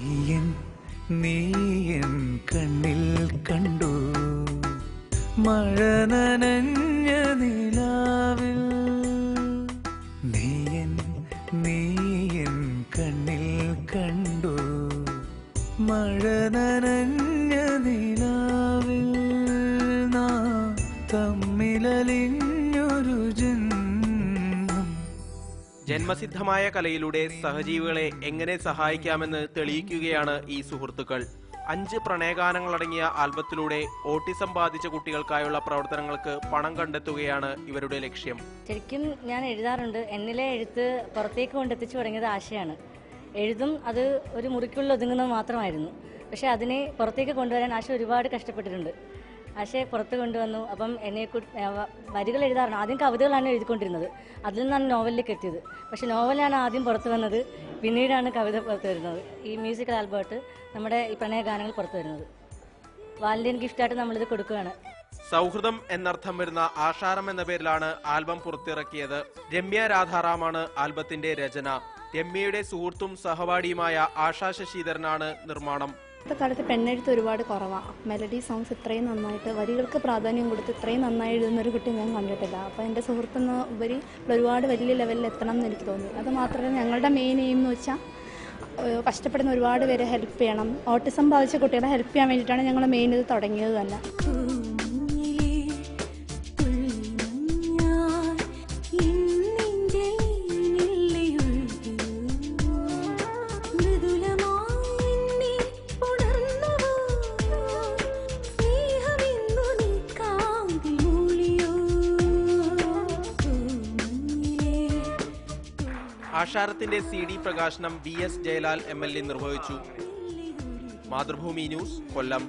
നീയൻ കണ്ണിൽ കണ്ടു മഴ നനഞ്ഞ നിലാവിൽ. നീയൻ കണ്ണിൽ കണ്ടു മഴ നനഞ്ഞ നിലാവിൽ. നാം തമ്മിലലിഞ്ഞൊരു ജന്മം. ജന്മസിദ്ധമായ കലയിലൂടെ സഹജീവികളെ എങ്ങനെ സഹായിക്കാമെന്ന് തെളിയിക്കുകയാണ് ഈ സുഹൃത്തുക്കൾ. 5 പ്രണയഗാനങ്ങളടങ്ങിയ ആൽബത്തിലൂടെ ഓട്ടിസം ബാധിച്ച കുട്ടികൾക്കായുള്ള പ്രവർത്തനങ്ങൾക്ക് പണം കണ്ടെത്തുകയാണ് ഇവരുടെ ലക്ഷ്യം. ശരിക്കും ഞാൻ എഴുതാറുണ്ട്. എന്നിലെ എഴുത്ത് പുറത്തേക്ക് കൊണ്ടെത്തിച്ചു തുടങ്ങിയത് ആശയാണ്. എഴുതും അത് ഒരു മുറിക്കുള്ളിൽ ഒതുങ്ങുന്നത് മാത്രമായിരുന്നു. പക്ഷെ അതിനെ പുറത്തേക്ക് കൊണ്ടുവരാൻ ആശ ഒരുപാട് കഷ്ടപ്പെട്ടിട്ടുണ്ട്. ആശയെ പുറത്ത് കൊണ്ടുവന്നു. അപ്പം വരികൾ എഴുതാറുണ്ട്. ആദ്യം കവിതകളാണ് എഴുതിക്കൊണ്ടിരുന്നത്. അതിൽ നിന്നാണ് നോവലിലേക്ക് എത്തിയത്. പക്ഷെ നോവലാണ് ആദ്യം പുറത്തു വന്നത്, പിന്നീടാണ് കവിത പുറത്തു വരുന്നത്. ഈ മ്യൂസിക്കൽ ആൽബമായിട്ട് നമ്മുടെ ഈ പ്രണയഗാനങ്ങൾ പുറത്തു വരുന്നത്. വാലന്റൈൻ ഗിഫ്റ്റായിട്ട് നമ്മളിത് കൊടുക്കുകയാണ്. സൗഹൃദം എന്നർത്ഥം വരുന്ന ആഷാരം എന്ന പേരിലാണ് ആൽബം പുറത്തിറക്കിയത്. രമ്യ രാധാറാമാണ് ആൽബത്തിന്റെ രചന. രമ്യയുടെ സുഹൃത്തും സഹപാഠിയുമായ ആശാ ശശിധരനാണ് നിർമ്മാണം. ഇന്നത്തെ കാലത്ത് പെണ്ണെഴുത്ത് ഒരുപാട് കുറവാണ്. മെലഡി സോങ്സ് ഇത്രയും നന്നായിട്ട് വരികൾക്ക് പ്രാധാന്യം കൊടുത്ത് ഇത്രയും നന്നായി എഴുതുന്നൊരു കുട്ടി ഞാൻ കണ്ടിട്ടില്ല. അപ്പോൾ എൻ്റെ സുഹൃത്തെന്ന് ഉപരി ഒരുപാട് വലിയ ലെവലിൽ എത്തണം എന്ന് എനിക്ക് തോന്നി. അത് മാത്രമല്ല ഞങ്ങളുടെ മെയിൻ എയിം എന്ന് വെച്ചാൽ കഷ്ടപ്പെടുന്ന ഒരുപാട് പേരെ ഹെൽപ്പ് ചെയ്യണം. ഓട്ടിസം ബാധിച്ച കുട്ടികളെ ഹെൽപ്പ് ചെയ്യാൻ വേണ്ടിയിട്ടാണ് ഞങ്ങൾ മെയിൻ ഇത് തുടങ്ങിയത് തന്നെ. ആഷാരത്തിന്റെ CD പ്രകാശനം VS ജയലാൽ MLA നിർവഹിച്ചു. മാതൃഭൂമി ന്യൂസ്, കൊല്ലം.